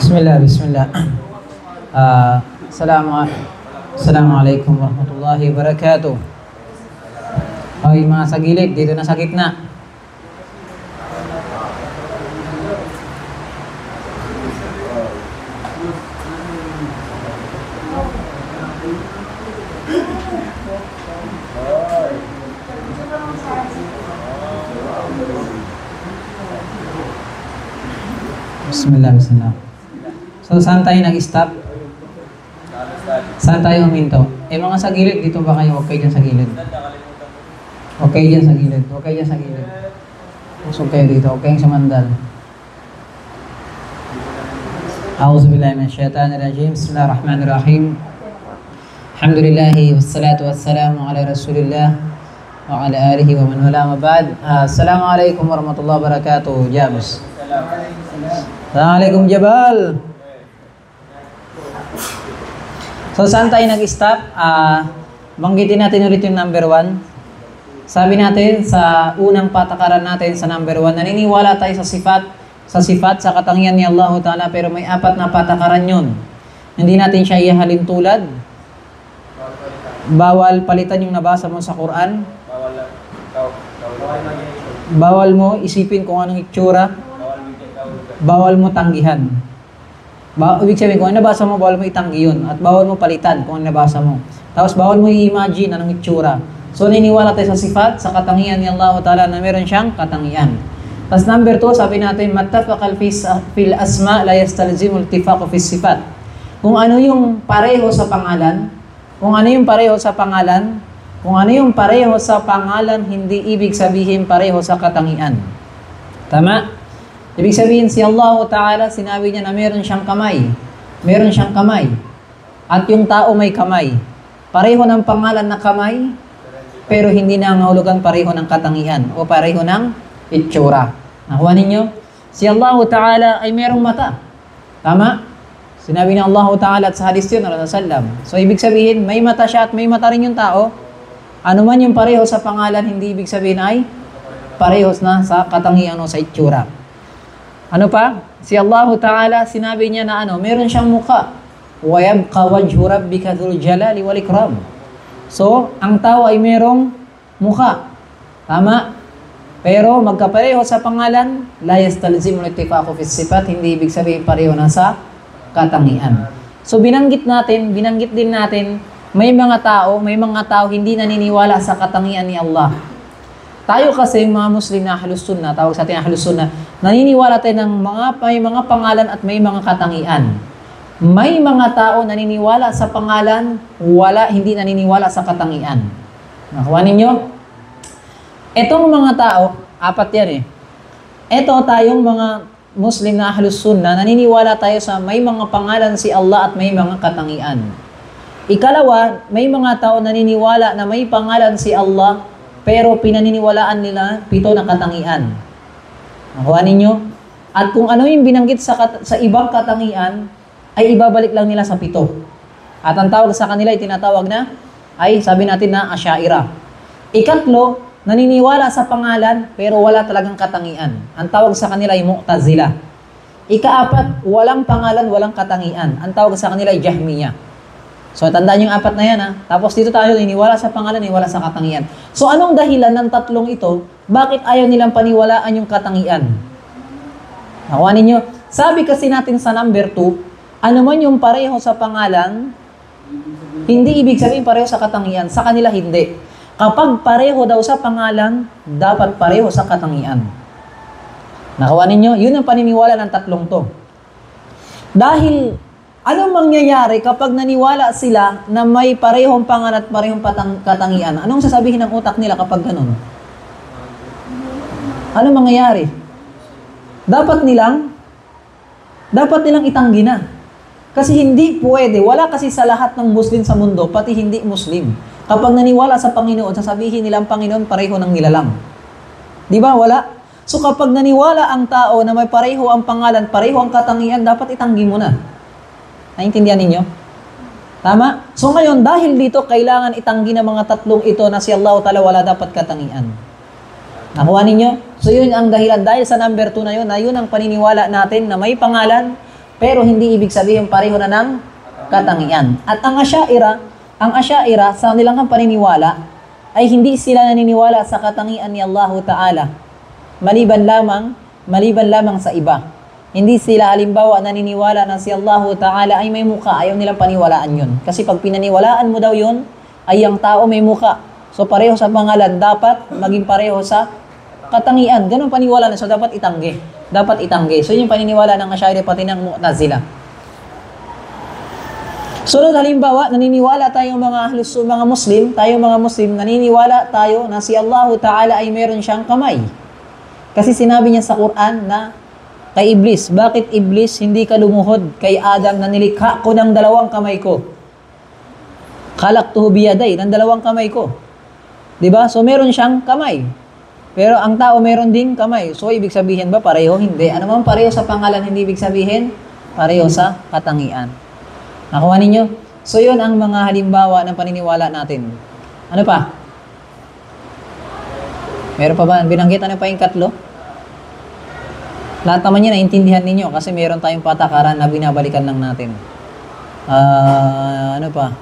Bismillah, bismillah. Assalamualaikum warahmatullahi wabarakatuh. Ay, mga sa gilid, dito na sa gitna. Bismillah, bismillah. So, saan tayo nag-stop? Saan tayo huminto? Mga sa gilid, dito ba kayo? Okay dyan sa gilid. Okay dyan sa gilid. Okay dyan sa gilid. Pusog kayo dito. Okay yung sumandal. A'udzubillahi minasyaitanirrajim. Bismillahirrahmanirrahim. Alhamdulillahi wassalatu wassalamu ala rasulillah wa ala alihi wa man wala mabad. Assalamualaikum warahmatullahi wabarakatuh. James. Assalamualaikum Jabal. So, saan tayo nag-stop? Banggitin natin ulit yung number 1. Sabi natin, sa unang patakaran natin sa number 1, naniniwala tayo sa sifat, sa katangian ni Allah Ta'ala, pero may 4 na patakaran yun. Hindi natin siya ihalin tulad. Bawal palitan yung nabasa mo sa Quran. Bawal mo isipin kung anong itsura. Bawal mo tanggihan. Ibig sabihin, kung ano nabasa mo, bawal mo itanggi yun. At bawal mo palitan kung ano nabasa mo. Tapos bawal mo i-imagine anong itsura. So, niniwala tayo sa sifat, sa katangian ni Allah Ta'ala na meron siyang katangian. Tapos number 2, sabi natin, mattafaqal fil asma la yastalzimul ittifaqu fis sifat. Kung ano yung pareho sa pangalan, kung ano yung pareho sa pangalan, kung ano yung pareho sa pangalan, hindi ibig sabihin pareho sa katangian. Tama? Ibig sabihin, si Allah Ta'ala, sinabi niya na meron siyang kamay. Meron siyang kamay. At yung tao may kamay. Pareho ng pangalan na kamay, pero hindi na nangahulugan pareho ng katangian o pareho ng itsura. Nakuha ninyo? Si Allah Ta'ala ay merong mata. Tama? Sinabi ni Allah Ta'ala at sa hadis yun, Rasulullah. So, ibig sabihin, may mata siya at may mata rin yung tao. Ano man yung pareho sa pangalan, hindi ibig sabihin ay parehos na sa katangian o sa itsura. Ano pa? Si Allah Ta'ala, sinabi niya na meron siyang mukha. وَيَبْقَ وَجْهُ رَبِّكَ ذُو الْجَلَالِ وَالْإِكْرَامِ. So, ang tao ay merong mukha. Tama? Pero magkapareho sa pangalan, لَا يَسْتَلْزِمُ الْإِتِّفَاقُ فِي الصِّفَاتِ, hindi ibig sabihin pareho na sa katangian. So, binanggit din natin, may mga tao hindi naniniwala sa katangian ni Allah. Tayo kasi mga Muslim na Ahlus Sunnah, tawag sa atin Ahlus Sunnah, naniniwala tayo ng may mga pangalan at may mga katangian. May mga tao naniniwala sa pangalan, hindi naniniwala sa katangian. Nakuha ninyo? Etong mga tao, 4 yan eh. Eto tayong mga Muslim na Ahlus Sunnah, naniniwala tayo sa may mga pangalan si Allah at may mga katangian. Ikalawa, may mga tao naniniwala na may pangalan si Allah, pero pinaniniwalaan nila 7 na katangian. Nakuha ninyo? At kung ano yung binanggit sa ibang katangian, ay ibabalik lang nila sa 7. At ang tawag sa kanila ay tinatawag na, ay sabi natin na Asy'ariyah. Ikatlo, naniniwala sa pangalan, pero wala talagang katangian. Ang tawag sa kanila ay Mu'tazilah. Ika-4, walang pangalan, walang katangian. Ang tawag sa kanila ay Jahmiyah. So, tandaan yung 4 na yan, ha? Tapos dito tayo, iniwala sa pangalan, iniwala sa katangian. So, anong dahilan ng 3 ito? Bakit ayaw nilang paniwalaan yung katangian? Nakuha ninyo? Sabi kasi natin sa number 2, ano man yung pareho sa pangalan, hindi ibig sabihin pareho sa katangian. Sa kanila, hindi. Kapag pareho daw sa pangalan, dapat pareho sa katangian. Nakuha ninyo? Yun ang paniniwala ng 3 to. Dahil anong mangyayari kapag naniwala sila na may parehong pangalan at parehong katangian? Anong sasabihin ng utak nila kapag ganun? Anong mangyayari? Dapat nilang itanggi na. Kasi hindi pwede. Wala kasi sa lahat ng Muslim sa mundo, pati hindi Muslim. Kapag naniwala sa Panginoon, sasabihin nila ang Panginoon pareho ng nilalang. Di ba? Wala. So kapag naniwala ang tao na may pareho ang pangalan, pareho ang katangian, dapat itanggi mo na. Naintindihan ninyo? Tama? So ngayon, dahil dito, kailangan itanggi ng mga 3 ito na si Allah Ta'ala wala dapat katangian. Nakuha ninyo? So yun ang dahilan. Dahil sa number 2 na yun ang paniniwala natin na may pangalan, Pero hindi ibig sabihin pareho na ng katangian. At ang Asy'ariyah sa nilang paniniwala ay hindi sila naniniwala sa katangian ni Allah Ta'ala. Maliban lamang sa iba. Hindi sila halimbawa naniniwala na si Allah Ta'ala ay may muka. Ayaw nilang paniwalaan yun. Kasi pag pinaniwalaan mo daw yun, ay ang tao may muka. So pareho sa pangalan, dapat maging pareho sa katangian. Ganun paniwala na. So dapat itanggi. So yung paniniwala ng Asy'ariyah pati ng Mu'tazilah. Sunod halimbawa, naniniwala tayong mga Muslim, naniniwala tayo na si Allah Ta'ala ay meron siyang kamay. Kasi sinabi niya sa Quran na kay Iblis, bakit Iblis hindi ka lumuhod kay Adam na nilikha ko ng 2 kamay ko? Khalaqtuhu biyaday, ng 2 kamay ko. 'Di ba? So meron siyang kamay. Pero ang tao meron din kamay. So ibig sabihin ba pareho? Hindi. Ano man pareho sa pangalan, hindi ibig sabihin pareho sa katangian. Nakuha ninyo? So yun ang mga halimbawa ng paniniwala natin. Ano pa? Meron pa ba? Binanggit ano pa yung 3? Lahat naman yan, naintindihan ninyo kasi meron tayong patakaran na binabalikan lang natin. Ano pa?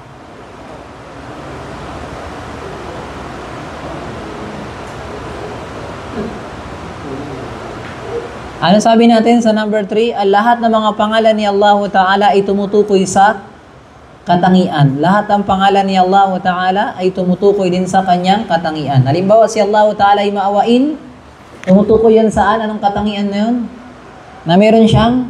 Ano sabi natin sa number 3? Lahat ng mga pangalan ni Allah Ta'ala ay tumutukoy sa katangian. Lahat ng pangalan ni Allah Ta'ala ay tumutukoy din sa kanyang katangian. Halimbawa, si Allah Ta'ala ay maawain, tumutukoy yan saan? Anong katangian na yun? Na meron siyang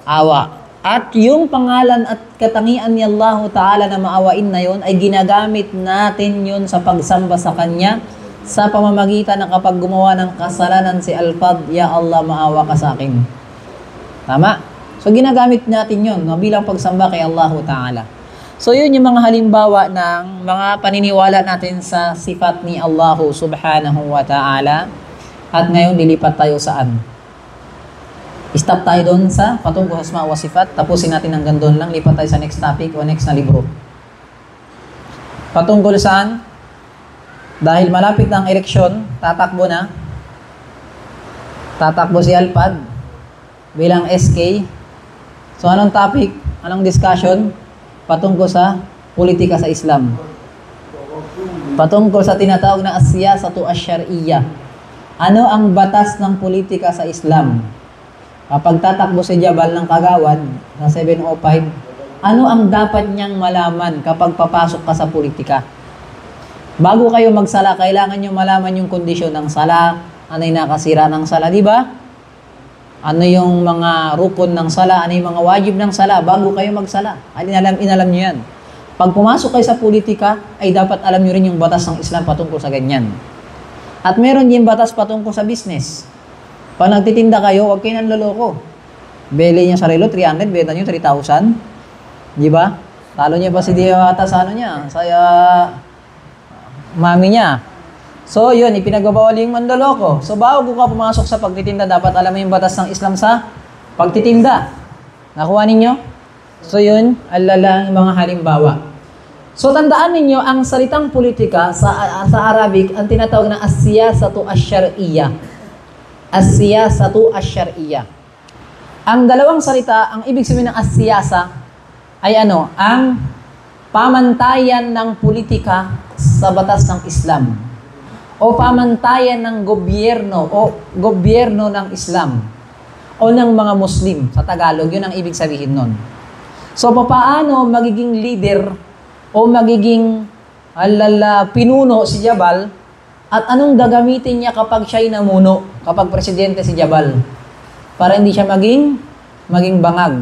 awa. At yung pangalan at katangian ni Allah Ta'ala na maawain na yun, ay ginagamit natin yun sa pagsamba sa Kanya, sa pamamagitan ng kapag gumawa ng kasalanan si Al-Fad, Ya Allah, maawa ka sa akin. Tama? So, ginagamit natin yun bilang pagsamba kay Allah Ta'ala. So, yun yung mga halimbawa ng mga paniniwala natin sa sifat ni Allah Subhanahu wa Ta'ala. At ngayon, lilipat tayo saan? Stop tayo doon sa patungkol sa asma wa sifat. Tapusin natin hanggang doon lang. Lipat tayo sa next topic o next na libro. Patungkol saan? Dahil malapit na ang eleksyon, tatakbo si Alpad bilang SK. So, anong topic? Anong discussion? Patungkol sa politika sa Islam. Patungkol sa tinatawag na as-siyasatu asy-syar'iyyah. Ano ang batas ng politika sa Islam? Kapag tatakbo si Jabal ng Kagawad na 705, ano ang dapat niyang malaman kapag papasok ka sa politika? Bago kayo magsala, kailangan nyo malaman yung kondisyon ng sala, ano yung nakasira ng sala, di ba? Ano yung mga rukun ng sala, ano yung mga wajib ng sala, bago kayo magsala. Inalam nyo yan. Pag pumasok kayo sa politika, ay dapat alam nyo rin yung batas ng Islam patungkol sa ganyan. At meron din batas patungkol sa business. Pag nagtitinda kayo, huwag kayo nanloloko. Beli niya sa relo, 300, benta nyo 3,000. Di ba? Talo niya pa si Diwata sa ano niya, sa mami niya. So, yun, ipinagbabawal yung manloloko. So, bago ka pumasok sa pagtitinda, dapat alam mo yung batas ng Islam sa pagtitinda. Nakuha ninyo? So, yun, alala yung mga halimbawa. So, tandaan ninyo, ang salitang politika sa Arabic, ang tinatawag na as-siyasatu asy-syar'iyyah. As-siyasatu asy-syar'iyyah. Ang dalawang salita, ang ibig sabihin ng as-siyasa, ay ano? Ang pamantayan ng politika sa batas ng Islam o pamantayan ng gobyerno ng Islam o ng mga Muslim sa Tagalog, yun ang ibig sabihin nun. So, paano magiging leader o magiging pinuno si Jabal at anong gagamitin niya kapag siya'y namuno, kapag presidente si Jabal, para hindi siya maging bangag.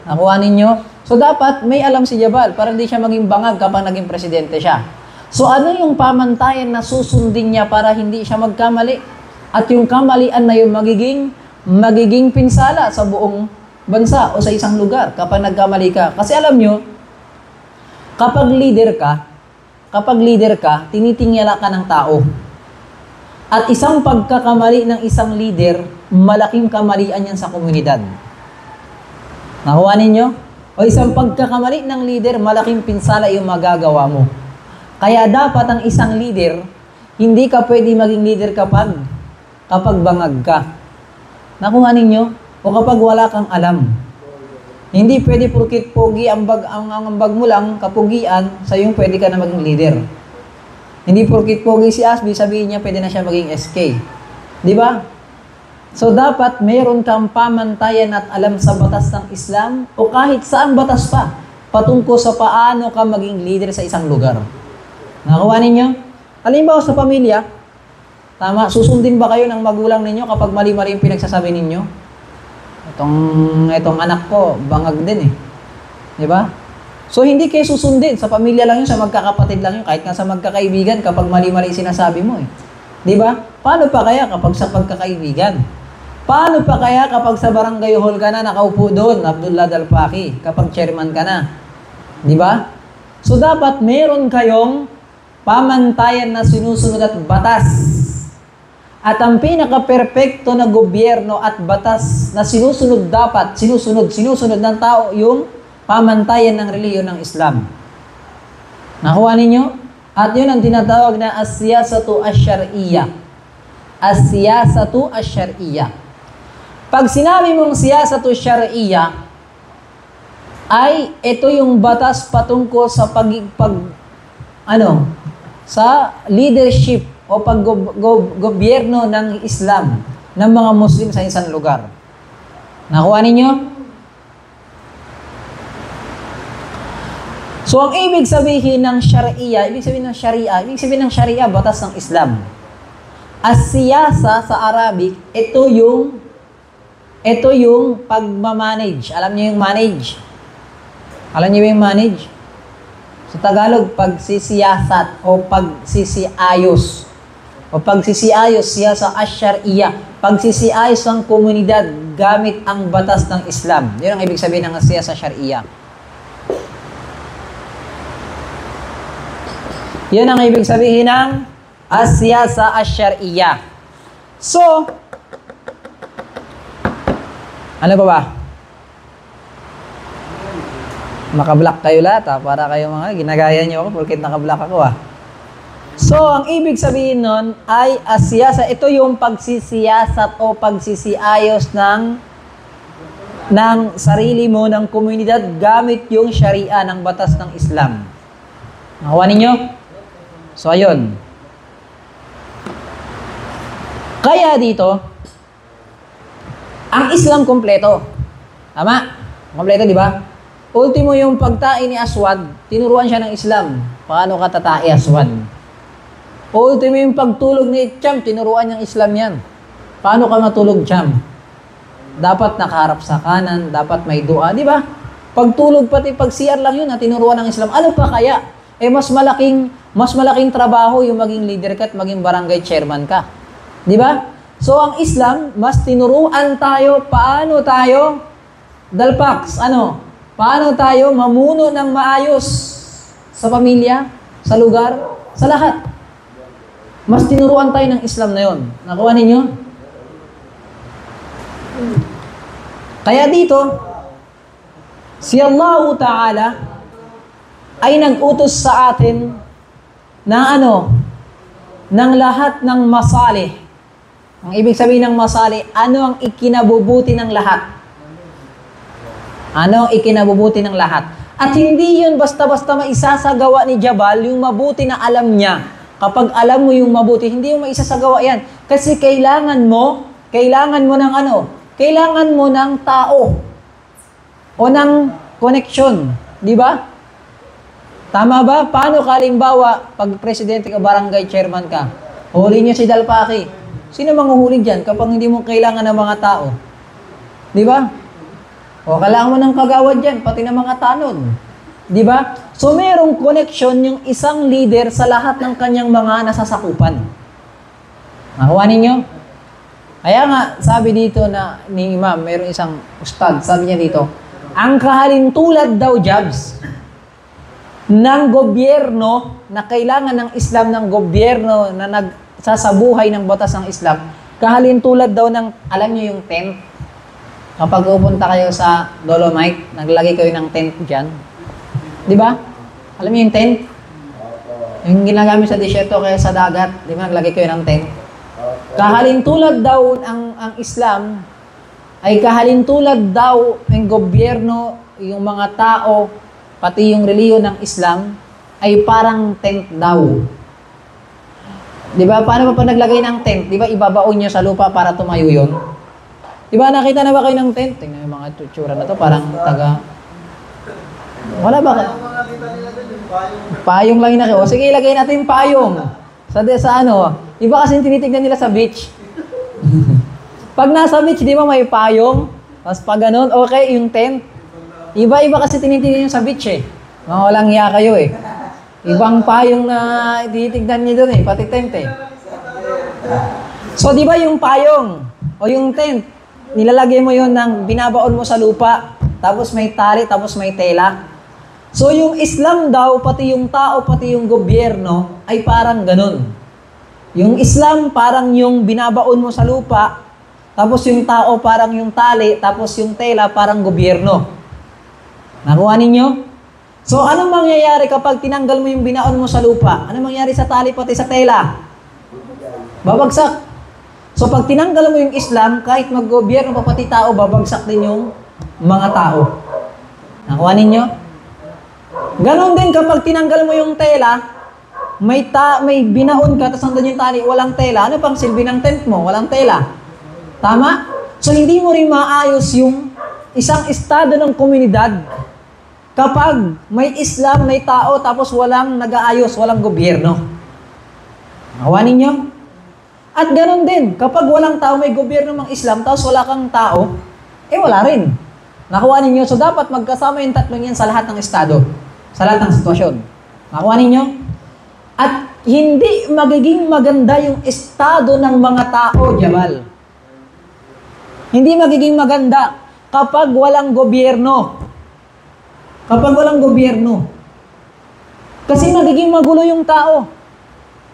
Nakuha ninyo? So, dapat may alam si Jabal para hindi siya maging bangag kapag naging presidente siya. So, ano yung pamantayan na susundin niya para hindi siya magkamali? At yung kamalian na yung magiging pinsala sa buong bansa o sa isang lugar kapag nagkamali ka. Kasi alam nyo, kapag leader ka, tinitingala ka ng tao. At isang pagkakamali ng isang leader, malaking kamalian yan sa komunidad. Nakuha ninyo? O isang pagkakamali ng leader, malaking pinsala yung magagawa mo. Kaya dapat ang isang leader, hindi ka pwede maging leader kapag bangag ka. Nakuha ninyo? O kapag wala kang alam. Hindi pwede porkit pogi ang ambag mo lang, kapugian, sa yung pwede ka na maging leader. Hindi porkit pogi si Asby, sabihin niya pwede na siya maging SK. Di ba? So dapat meron kang pamantayan at alam sa batas ng Islam o kahit saang batas pa patungkol sa paano ka maging leader sa isang lugar. Nakuha ninyo? Halimbawa sa pamilya, tama, susundin ba kayo ng magulang ninyo kapag mali-mali yung pinagsasabi ninyo? Itong anak ko, bangag din eh. Di ba? So hindi kayo susundin. Sa pamilya lang yun, sa magkakapatid lang yun, kahit nga sa magkakaibigan kapag mali-mali sinasabi mo eh. Di ba? Paano pa kaya kapag sa pagkakaibigan? Paano pa kaya kapag sa barangay hall ka na, nakaupo doon, Abdullah Dalpaki, kapag chairman ka na? Di ba? So dapat meron kayong pamantayan na sinusunod at batas. At ang pinaka-perpekto na gobyerno at batas na sinusunod ng tao yung pamantayan ng reliyon ng Islam. Nakuha ninyo? At yun ang tinatawag na as-siyasatu ash-syar'iyyah. As-siyasatu ash-syar'iyyah. Pag sinabi mong siyasatu syar'iyyah, ay ito yung batas patungkol sa sa leadership o paggobyerno ng Islam ng mga Muslim sa isang lugar. Nakuha ninyo? So, ang ibig sabihin ng Sharia, ibig sabihin ng Sharia, batas ng Islam. As-siyasa sa Arabic, ito yung pagmamanage. Alam niyo yung manage? Alam niyo yung manage? Sa Tagalog, pagsisiyasat o pagsisiayos. O pagsisiayos, siyasa ash-syar'iyyah. Pagsisiayos ng komunidad gamit ang batas ng Islam. Yun ang ibig sabihin ng siyasa syar'iyyah. Yun ang ibig sabihin ng as-siyasa ash-syar'iyyah. So, ano ba? Naka-block kayo lahat para kayo mga ginagaya niyo ako porket naka-block ako So, ang ibig sabihin nun ay as-siyasa, ito yung pagsisiyasat o pagsisiayos ng sarili mo, ng komunidad gamit yung Sharia ng batas ng Islam. Nakuha ninyo? So, ayun. Kaya dito, ang Islam kompleto. Tama? Kompleto, di ba? Ultimo yung pagtae ni Aswad, tinuruan siya ng Islam. Paano ka tatae, Aswad? Ultimo yung pagtulog ni Cham, tinuruan ng Islam yan. Paano ka matulog, Cham? Dapat nakaharap sa kanan, dapat may dua, di ba? Pagtulog pati pag-CR lang yun, tinuruan ng Islam. Ano pa kaya? Mas malaking trabaho yung maging leader ka at maging barangay chairman ka. Di ba? So, ang Islam, mas tinuruan tayo, paano tayo, Dalpax, paano tayo mamuno ng maayos sa pamilya, sa lugar, sa lahat. Mas tinuruan tayo ng Islam na yon. Nakuha ninyo? Kaya dito, si Allah Ta'ala ay nag-utos sa atin ng lahat ng masalih. Ang ibig sabihin ng masali, ano ang ikinabubuti ng lahat? Ano ang ikinabubuti ng lahat? At hindi yun basta-basta maisasagawa ni Jabal, yung mabuti na alam niya. Kapag alam mo yung mabuti, hindi yung maisasagawa yan. Kasi kailangan mo ng Kailangan mo ng tao o ng connection. Di ba? Tama ba? Paano ka, halimbawa, pag presidente ka, barangay chairman ka, huli niyo si Dalpaki. Sino manghuhuli dyan kapag hindi mo kailangan ng mga tao? Di ba? O kailangan mo ng kagawad dyan, pati ng mga tanod. Di ba? So, merong connection yung isang leader sa lahat ng kanyang mga nasasakupan. Nakuha ninyo? Kaya nga, sabi dito ni Imam, mayroong isang ustad, sabi niya dito, ang kahalintulad daw, Jabs, ng gobyerno na kailangan ng Islam ng gobyerno na nagsasabuhay ng batas ng Islam, kahalintulad daw ng, alam niyo yung tent? Kapag pupunta kayo sa Dolomite, naglagay kayo ng tent dyan. Di ba? Alam niyo yung tent? Yung ginagamit sa disyerto kaya sa dagat, di ba? Naglagay kayo ng tent. Kahalintulad daw ang Islam ay kahalintulad daw ng gobyerno, yung mga tao, pati yung reliyon ng Islam, ay parang tent daw. Di ba? Paano pa naglagay ng tent? Di ba ibabaon nyo sa lupa para tumayo yun? Di ba nakita na ba kayo ng tent? Tingnan yung mga tutsura na to, parang taga... Wala ba? Payong lang yun. O sige, ilagay natin payong. Sa ano, iba kasi tinitignan nila sa beach. Pag nasa beach, di ba may payong? Tapos pag ganun, okay, yung tent. Iba-iba kasi tinitignan nyo sa beach eh. Mga walang hiya kayo eh. Ibang payong na tinitignan nyo doon eh, pati tent eh. So di ba yung payong o yung tent, nilalagay mo yun ng binabaon mo sa lupa, tapos may tali, tapos may tela. So yung Islam daw, pati yung tao, pati yung gobyerno, ay parang ganun. Yung Islam parang yung binabaon mo sa lupa, tapos yung tao parang yung tali, tapos yung tela parang gobyerno. Nakuha ninyo? So anong mangyayari kapag tinanggal mo yung binaon mo sa lupa? Anong mangyayari sa tali pati sa tela? Babagsak. So pag tinanggal mo yung Islam, kahit maggobyerno pa pati tao, babagsak din yung mga tao. Nakuha ninyo? Ganon din kapag tinanggal mo yung tela, may binaon ka, tapos nandun yung tali, walang tela. Ano pang silbi ng tent mo? Walang tela. Tama? So hindi mo rin maayos yung isang estado ng komunidad kapag may Islam, may tao, tapos walang nag-aayos, walang gobyerno. Nakuha ninyo? At ganon din, kapag walang tao, may gobyerno mang Islam, tapos wala kang tao, eh wala rin. Nakuha ninyo? So dapat magkasama yung tatlong yan sa lahat ng estado, sa lahat ng sitwasyon. Nakuha ninyo? At hindi magiging maganda yung estado ng mga tao, Jabal. Hindi magiging maganda kapag walang gobyerno. Kapag walang gobyerno. Kasi magiging magulo yung tao.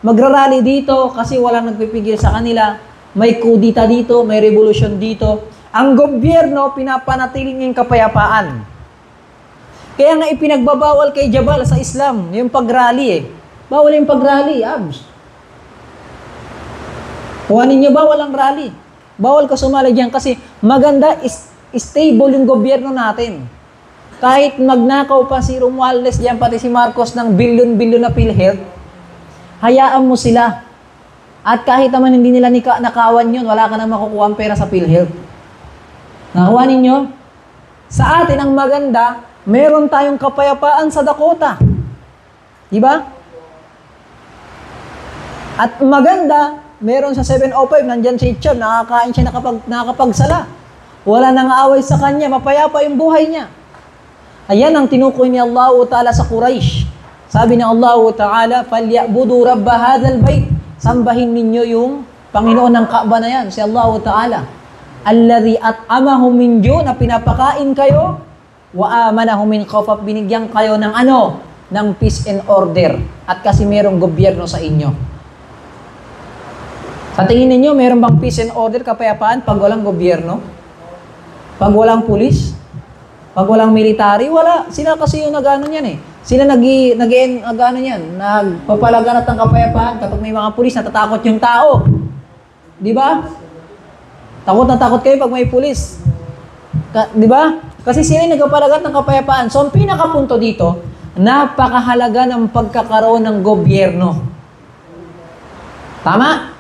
Magrarally dito kasi walang nagpipigil sa kanila. May kudita dito, may revolusyon dito. Ang gobyerno, pinapanatiling yung kapayapaan. Kaya nga ipinagbabawal kay Jabal sa Islam, yung pagrally eh. Bawal yung pagrally, abs. Kuhanin niyo ba walang rally? Bawal ka sumali dyan kasi maganda, stable yung gobyerno natin. Kahit magnakaw pa si Romualdez diyan, pati si Marcos ng bilyon-bilyon na PhilHealth, hayaan mo sila. At kahit naman hindi nila nakawan yun, wala ka na makukuha ang pera sa PhilHealth. Nakuha ninyo? Sa atin, ang maganda, meron tayong kapayapaan sa Dakota. Diba? At maganda, meron sa 705, nandyan si Chon, nakakain siya nakapagsala. Wala nang aaway sa kanya, mapayapa yung buhay niya. Ayan ang tinukoy ni Allah Ta'ala sa Quraysh. Sabi ni Allah Ta'ala, "Falyabudu rabb hadzal bait." Sambahin ninyo yung Panginoon ng Kaaba na yan, si Allah Ta'ala. Alladhi at'amahum min ju', na pinapakain kayo, wa amanahum min khawf, binigyan kayo ng ano? Ng peace and order. At kasi merong gobyerno sa inyo. Sa tingin ninyo, meron bang peace and order, kapayapaan pag walang gobyerno? Pag walang pulis? Pag walang military, wala. Sila kasi yung nag-ano niyan eh. Sila nag-ano niyan, nagpapalaganap ng kapayapaan. Kapag may mga pulis, natatakot yung tao. Di ba? Takot na takot kayo pag may pulis. Di ba? Kasi sila yung nagpapalaganap ng kapayapaan. So, ang pinakapunto dito, napakahalaga ng pagkakaroon ng gobyerno. Tama?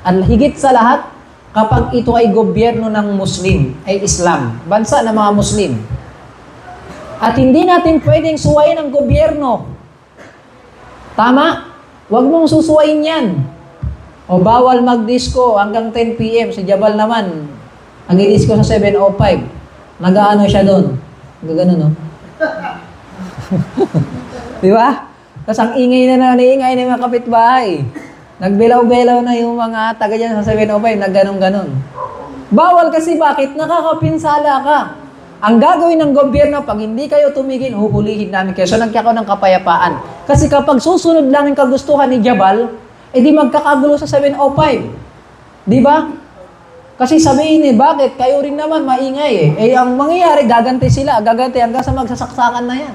At higit sa lahat, kapag ito ay gobyerno ng Muslim, ay Islam, bansa ng mga Muslim. At hindi natin pwedeng suwayin ang gobyerno. Tama? Huwag mong susuwayin yan. O bawal mag-disco hanggang 10 p.m. Si Jabal naman, nag-disco sa 705. Nag-ano siya doon. Gagano, no? Di ba? Tapos ang ingay na naingay ng mga kapitbahay. Nagbelaw-belaw na yung mga taga dyan sa 705, nagganon-ganon. Bawal kasi bakit? Nakakapinsala ka. Ang gagawin ng gobyerno, pag hindi kayo tumigil, huhulihin namin kayo. So nagkakaroon ng kapayapaan. Kasi kapag susunod lang ang kagustuhan ni Jabal, edi magkakagulo sa 705. Di ba? Kasi sabihin bakit? Kayo rin naman maingay eh. Ang mangyayari, gaganti sila. Gaganti hanggang sa magsasaksakan na yan.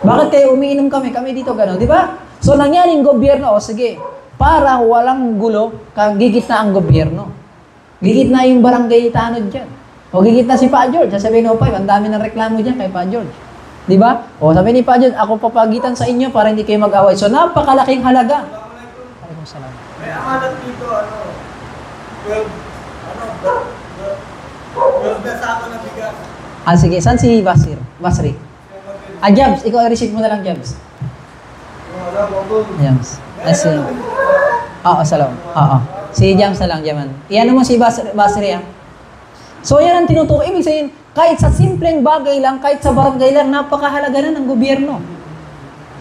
Bakit kayo umiinom kami? Kami dito gano'n. Di ba? So nangyaring gobyerno, sige, para walang gulo, gigit na ang gobyerno. Gigit na yung barangay tanod dyan. O gigit na si Pa George, sasabihin mo, ang dami ng reklamo dyan kay Pa George. Di ba? O sabi ni Pa George, ako papagitan sa inyo para hindi kayo mag-away. So napakalaking halaga. May akalat dito, 12 na sako na bigas. Sige. Saan si Basri? Jabs. Ikaw i-receive mo na lang, Jabs. Jabs. Si... salam. Si Jabs na lang, Jaman. Iyan mo si Basri, So, yan ang tinutukoy. Ibig sabihin, kahit sa simpleng bagay lang, kahit sa barangay lang, napakahalaga na ng gobyerno.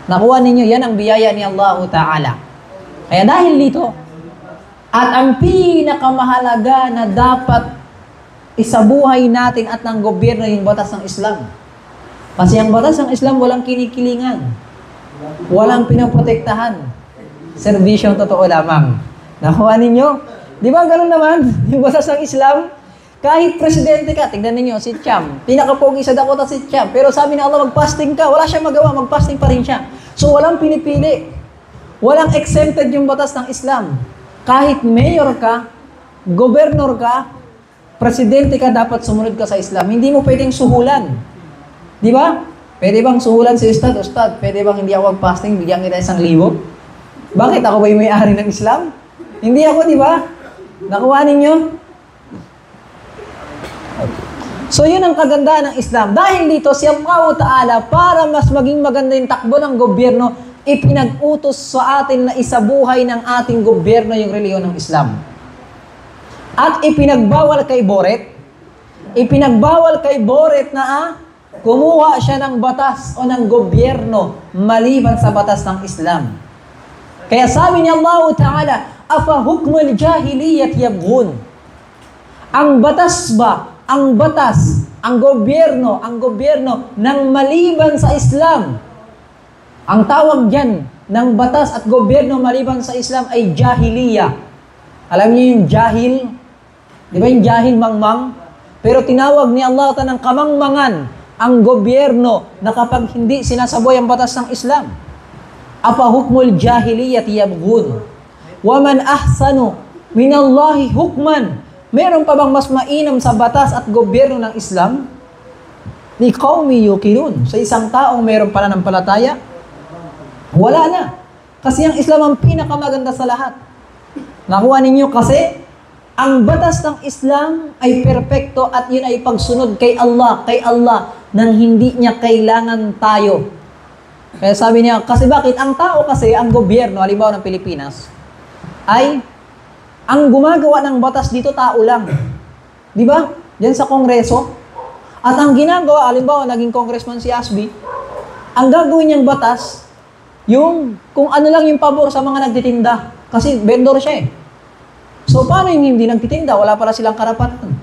Nakuha ninyo, yan ang biyaya ni Allah Ta'ala. Kaya dahil dito, at ang pinakamahalaga na dapat isabuhay natin at ng gobyerno yung batas ng Islam. Kasi ang batas ng Islam walang kinikilingan. Walang pinoprotektahan. Serbisyong totoo lamang. Nakuha ninyo? Di ba gano'n naman? Yung batas ng Islam, kahit presidente ka, tignan ninyo, si Cham. Pinakapogi sa Dakota si Cham. Pero sabi ni Allah, mag-fasting ka. Wala siyang magawa, mag-fasting pa rin siya. So walang pinipili. Walang exempted yung batas ng Islam. Kahit mayor ka, gobernador ka, presidente ka, dapat sumunod ka sa Islam. Hindi mo pwedeng suhulan. Di ba? Pwede bang suhulan si Ustad? Ustad, pwede bang hindi ako mag-fasting, bigyan kita 1,000? Bakit? Ako ba yung may-ari ng Islam? Hindi ako, di ba? Nakuha ninyo? So, yun ang kagandahan ng Islam. Dahil dito, si Allah Ta'ala, para mas maging maganda yung takbo ng gobyerno, ipinag-utos sa atin na isabuhay ng ating gobyerno yung reliyon ng Islam. At ipinagbawal kay Boret na kumuha siya ng batas o ng gobyerno maliban sa batas ng Islam. Kaya sabi ni Allah Ta'ala, afa hukmul jahiliyyat yabghun. Ang batas ba, ang gobyerno ng maliban sa Islam. Ang tawag dyan ng batas at gobyerno maliban sa Islam ay jahiliya. Alam niyo yung jahil? Di ba yung jahil mangmang? Pero tinawag ni Allah ng kamangmangan ang gobyerno na kapag hindi sinasaboy ang batas ng Islam. Apa hukmul jahiliyati yabghun. Wa man ahsanu minallahi hukman. Meron pa bang mas mainam sa batas at gobyerno ng Islam? Ni qaumi yuqinun. Sa isang taong meron pananampalataya, wala na. Kasi ang Islam ang pinakamaganda sa lahat. Nakuha ninyo kasi ang batas ng Islam ay perpekto at yun ay pagsunod kay Allah nang hindi niya kailangan tayo. Kaya sabi niya, kasi bakit? Ang tao kasi, ang gobyerno, halimbawa ng Pilipinas, ay ang gumagawa ng batas dito tao lang. Di ba? Diyan sa Kongreso. At ang ginagawa, halimbawa, naging congressman si Asbi, ang gagawin niyang batas, yung kung ano lang yung pabor sa mga nagtitinda. Kasi vendor siya eh. So, paano yung hindi nagtitinda? Wala pala silang karapatan.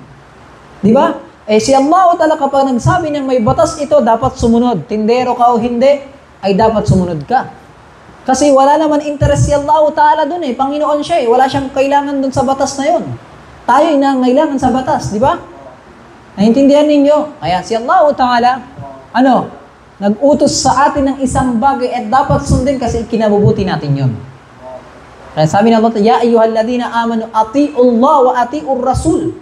Di ba? Si Allah Ta'ala kapag nagsabi ng may batas ito, dapat sumunod. Tindero ka o hindi, ay dapat sumunod ka. Kasi wala naman interest si Allah Ta'ala dun eh. Panginoon siya eh. Wala siyang kailangan dun sa batas na yun. Tayo ay nangailangan sa batas, di ba? Naintindihan ninyo? Kaya si Allah Ta'ala, nag-utos sa atin ng isang bagay at dapat sundin kasi kinabubuti natin yun. Kaya sabi ng Allah, ya ayyuhalladhina amanu ati'ullah wa ati'ur rasul.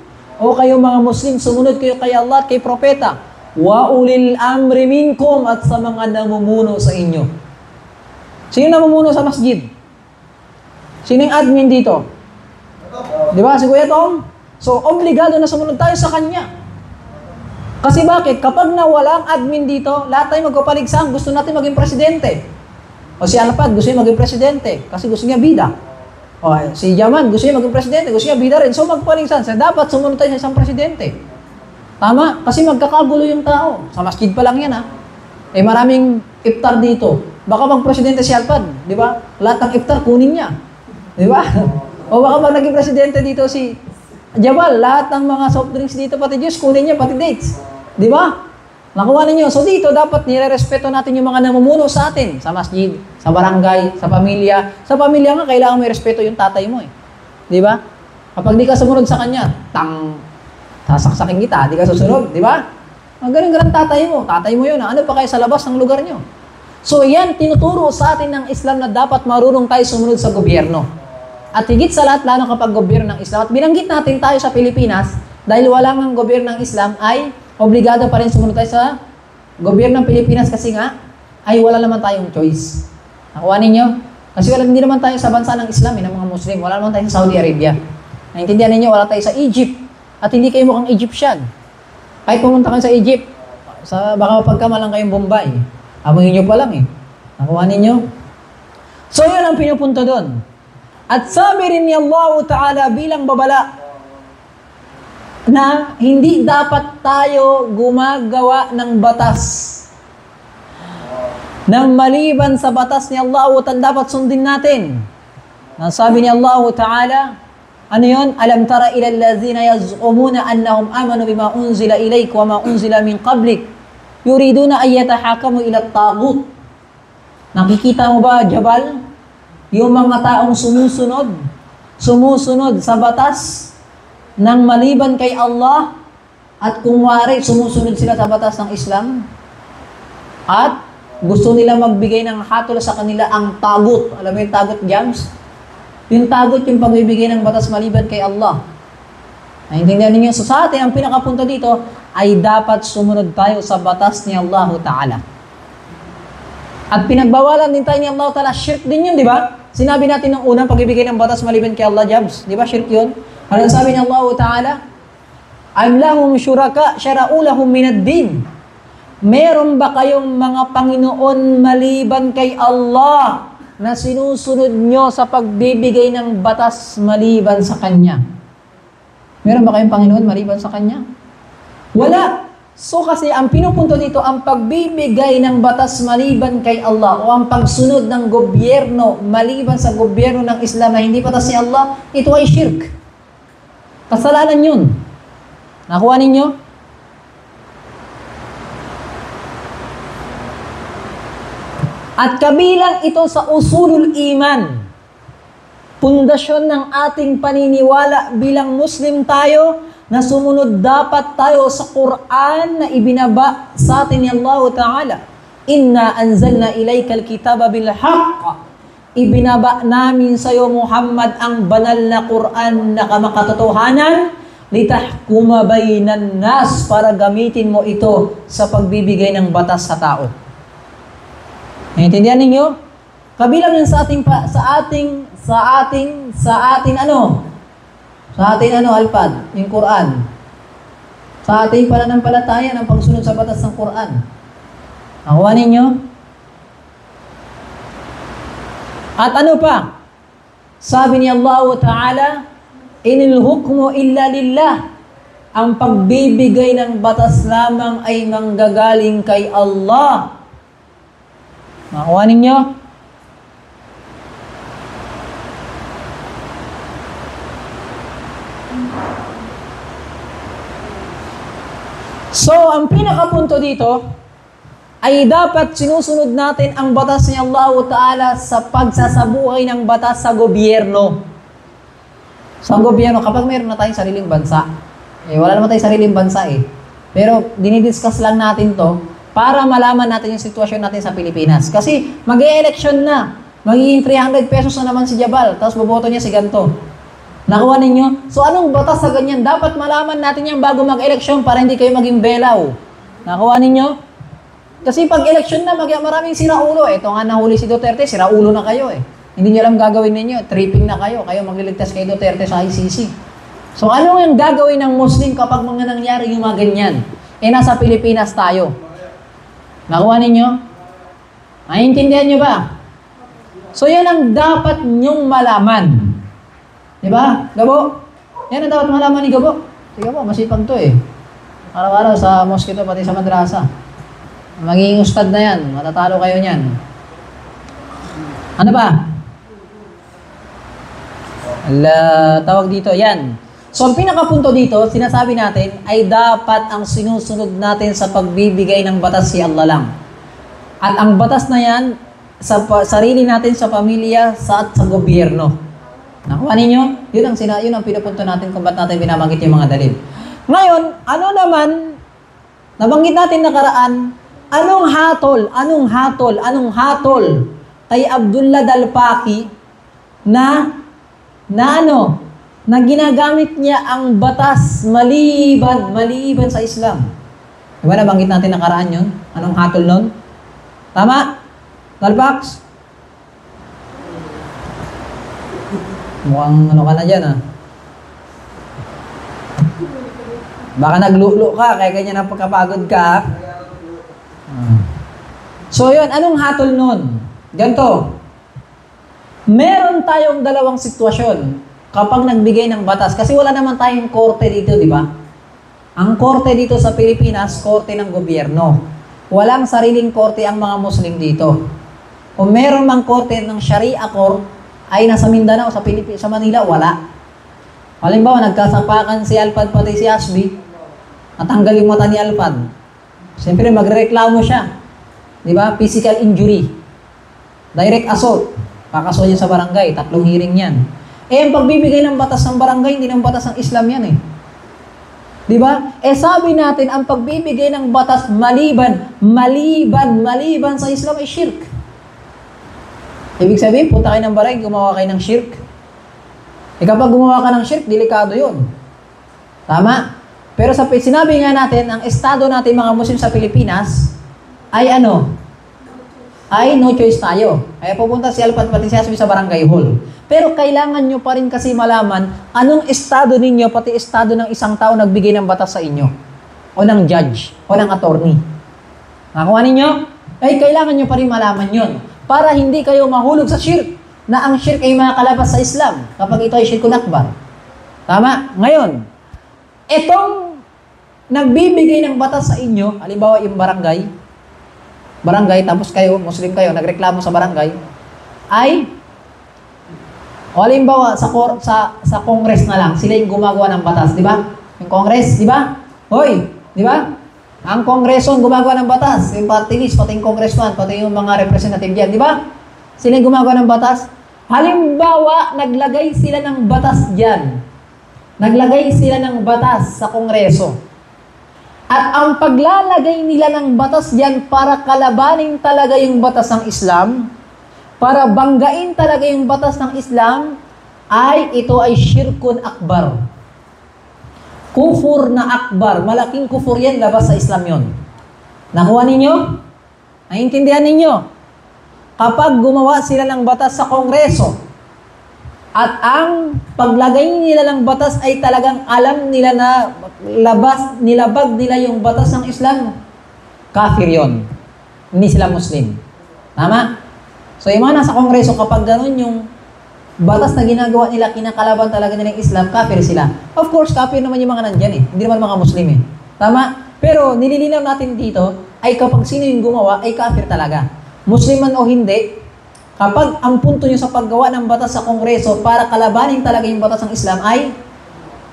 O kayo mga Muslim, sumunod kayo kay Allah at kay Propeta. Wa ulil amri minkum at sa mga namumuno sa inyo. Sino namumuno sa masjid? Sino yung admin dito? Di ba? Si Kuya Tom? So, obligado na sumunod tayo sa kanya. Kasi bakit? Kapag nawalang admin dito, lahat tayo magpapaligsahan, gusto natin maging presidente. O si Alapad, gusto niya maging presidente kasi gusto niya bida. O si Jaman, gusto niya maging presidente, gusto niya bida rin. So magpapaligsahan, so dapat sumunod tayo sa isang presidente. Tama? Kasi magkakagulo yung tao. Sa masjid pa lang yan maraming iftar dito. Baka mag-presidente si Alpad, di ba? Lahat ng iftar, kunin niya. Di ba? O baka pag naging presidente dito si Jabal, lahat ng mga soft drinks dito, pati juice, kunin niya, pati dates. Di ba? Nakuha ninyo. So dito, dapat nire-respeto natin yung mga namumuno sa atin. Sa masjid, sa barangay, sa pamilya. Sa pamilya nga, kailangan may respeto yung tatay mo eh. Di ba? Kapag di ka sumunod sa kanya, sasaksakin kita, di ka susunod. Di ba? Ganun-ganun tatay mo. Tatay mo yun. Ano pa kayo sa labas ng lugar nyo? So yan, tinuturo sa atin ng Islam na dapat marunong tayo sumunod sa gobyerno. At higit sa lahat, lalo kapag gobyerno ng Islam. At binanggit natin tayo sa Pilipinas, dahil wala ng gobyerno ng Islam, ay obligado pa rin sumunod tayo sa gobyerno ng Pilipinas kasi nga, ay wala naman tayong choice. Nakuha ninyo? Kasi hindi naman tayo sa bansa ng Islam, ng mga Muslim. Wala naman tayo sa Saudi Arabia. Naintindihan ninyo, wala tayo sa Egypt. At hindi kayo mukhang Egyptian. Kahit pumunta kayo sa Egypt, baka pagkamalang kayong Bombay. Amoy nyo pa lang eh. Nakuha ninyo? So yun ang pinupunto doon. At sabi rin ni Allah Ta'ala bilang babala na hindi dapat tayo gumagawa ng batas. Nang maliban sa batas ni Allah dapat sundin natin. Sabi ni Allah Ta'ala, ano yun? Alam tara ila allazina yaz'umuna annahum amanu bima unzila ilayk wa ma unzila min qablik yuriduna an yatahakamu ila at-taghut. Nakikita mo ba, Jabal? Yung mga taong sumusunod sa batas ng maliban kay Allah at kung wari, sumusunod sila sa batas ng Islam at gusto nila magbigay ng hatol sa kanila ang tagut. Alam mo yung tagut, Jams? Yung tagot, yung pagbibigay ng batas maliban kay Allah. Naintindihan ninyo? So sa atin, ang pinakapunto dito ay dapat sumunod tayo sa batas ni Allah Ta'ala. At pinagbawalan din tayo ni Allah Ta'ala, shirk din yun, di ba? Sinabi natin ng unang pagbibigay ng batas maliban kay Allah, Jabs. Di ba shirk yun? Ano sabi ni Allah Ta'ala? Am lahum syuraka syara'u lahum minad din. Meron ba kayong mga Panginoon maliban kay Allah na sinusunod nyo sa pagbibigay ng batas maliban sa Kanya? Meron ba kayong Panginoon maliban sa Kanya? Wala. So kasi ang pinupunto dito, ang pagbibigay ng batas maliban kay Allah o ang pagsunod ng gobyerno maliban sa gobyerno ng Islam na hindi batas ni Allah, ito ay shirk. Kasalanan yun. Nakuha ninyo? At kabilang ito sa usulul iman, pundasyon ng ating paniniwala bilang Muslim tayo, na sumunod dapat tayo sa Quran na ibinaba sa atin ni Allah Ta'ala. Inna anzalna ilaykal kitaba bil haqq. Ibinaba namin sa iyo Muhammad ang banal na Quran na kamakatotohanan litahkuma bainan nas, para gamitin mo ito sa pagbibigay ng batas sa tao. Naintindihan ninyo? Kabilang yan sa ating Alpad, yung Quran. Sa ating pananampalataya ng pagsunod sa batas ng Quran. Nakuha ninyo? At ano pa? Sabi ni Allah Ta'ala, inil hukmu illa lillah. Ang pagbibigay ng batas lamang ay manggagaling kay Allah. Nakuha ninyo? So, ang pinakapunto dito ay dapat sinusunod natin ang batas ni Allah Ta'ala sa pagsasabuhay ng batas sa gobyerno. Sa gobyerno, kapag mayroon na tayong sariling bansa, wala naman tayong sariling bansa pero dinidiscuss lang natin to para malaman natin yung sitwasyon natin sa Pilipinas. Kasi mag-e-election na, magiging 300 pesos na naman si Jabal, tapos boboto niya si ganto. Nakuha ninyo? So anong batas sa ganyan? Dapat malaman natin yan bago mag-eleksyon para hindi kayo maging belaw. Nakuha ninyo? Kasi pag eleksyon na, maraming siraulo. Ito nga nahuli si Duterte, siraulo na kayo Hindi nyo alam gagawin ninyo. Tripping na kayo. Kayo magliligtas kay Duterte sa ICC. So ano yung gagawin ng Muslim kapag mga nangyari yung mga ganyan? Nasa Pilipinas tayo. Nakuha ninyo? Naiintindihan nyo ba? So yan ang dapat nyong malaman. Diba? Gabo? Yan ang dapat malaman ni Gabo. Sige po, masipag to Araw-araw sa mosque to, pati sa madrasa. Magiging ustad na yan. Matatalo kayo niyan. Ano ba? Tawag dito, yan. So, ang pinakapunto dito, sinasabi natin, ay dapat ang sinusunod natin sa pagbibigay ng batas si Allah lang. At ang batas na yan, sa sarili natin, sa pamilya, at sa gobyerno. Nakuha ninyo? Yun ang pinupunto natin kung ba't natin binabanggit yung mga dalil. Ngayon, ano naman, nabanggit natin nakaraan, anong hatol kay Abdullah Dalpaki na na ginagamit niya ang batas maliban sa Islam. Diba nabanggit natin nakaraan yun? Anong hatol nun? Tama? Talpax? Mukhang ano ka na dyan ah. Baka naglulo ka, kaya ganyan ang pagkapagod ka. So yun, anong hatol nun? Ganto. Meron tayong dalawang sitwasyon kapag nagbigay ng batas. Kasi wala naman tayong korte dito, di ba? Ang korte dito sa Pilipinas, korte ng gobyerno. Walang sariling korte ang mga Muslim dito. Kung meron mang korte ng Sharia court, ay nasa Mindanao, sa Manila, wala. Halimbawa, nagkasapakan si Alfad pati si Asby, natanggal yung mata ni Alfad. Siyempre, magreklamo siya. Di ba? Physical injury. Direct assault. Kakasuhan niya sa barangay. 3 hearing yan. Ang pagbibigay ng batas ng barangay, hindi ng batas ng Islam yan eh. Di ba? Sabi natin, ang pagbibigay ng batas maliban sa Islam ay shirk. Ibig sabihin, punta kayo ng barangay, gumawa kayo ng shirk. Kapag gumawa ka ng shirk, delikado yun. Tama? Pero sinabi nga natin, ang estado natin mga Muslim sa Pilipinas, ay ano? Ay no choice tayo. Kaya pupunta si Alfad pati si Asby sa barangay hall. Pero kailangan nyo pa rin kasi malaman anong estado ninyo, pati estado ng isang tao nagbigay ng batas sa inyo. O ng judge, o ng attorney. Nakuha ninyo? Ay kailangan nyo pa rin malaman yon para hindi kayo mahulog sa shirk, na ang shirk ay makakalabas sa Islam kapag ito ay shirkun akbar. Tama? Ngayon, itong nagbibigay ng batas sa inyo, halimbawa yung barangay, tapos kayo, Muslim kayo, nagreklamo sa barangay, ay, o halimbawa, sa Congress na lang, sila yung gumagawa ng batas, di ba? Yung Congress, di ba? Hoy, di ba? Ang Kongreso ang gumagawa ng batas, yung party list, pati yung congressman, pati yung mga representative dyan, di ba? Sila yung gumagawa ng batas. Halimbawa, naglagay sila ng batas dyan. Naglagay sila ng batas sa Kongreso. At ang paglalagay nila ng batas dyan para kalabanin talaga yung batas ng Islam, para banggain talaga yung batas ng Islam, ay ito ay shirkun akbar. Kufur na akbar. Malaking kufur yan, labas sa Islam yun. Nakuha ninyo? Naintindihan ninyo? Kapag gumawa sila ng batas sa Kongreso, at ang paglagay nila ng batas ay talagang alam nila na nilabag nila yung batas ng Islam, kafir yon. Hindi sila Muslim. Tama? So yung mga nasa Kongreso, kapag ganun yung batas na ginagawa nila, kinakalaban talaga nila yung Islam, kafir sila. Of course, kafir naman yung mga nandyan eh. Hindi naman mga Muslim eh. Tama? Pero nililinaw natin dito, ay kapag sino yung gumawa, ay kafir talaga. Muslim man o hindi, kapag ang punto nyo sa paggawa ng batas sa Kongreso para kalabanin talaga yung batas ng Islam, ay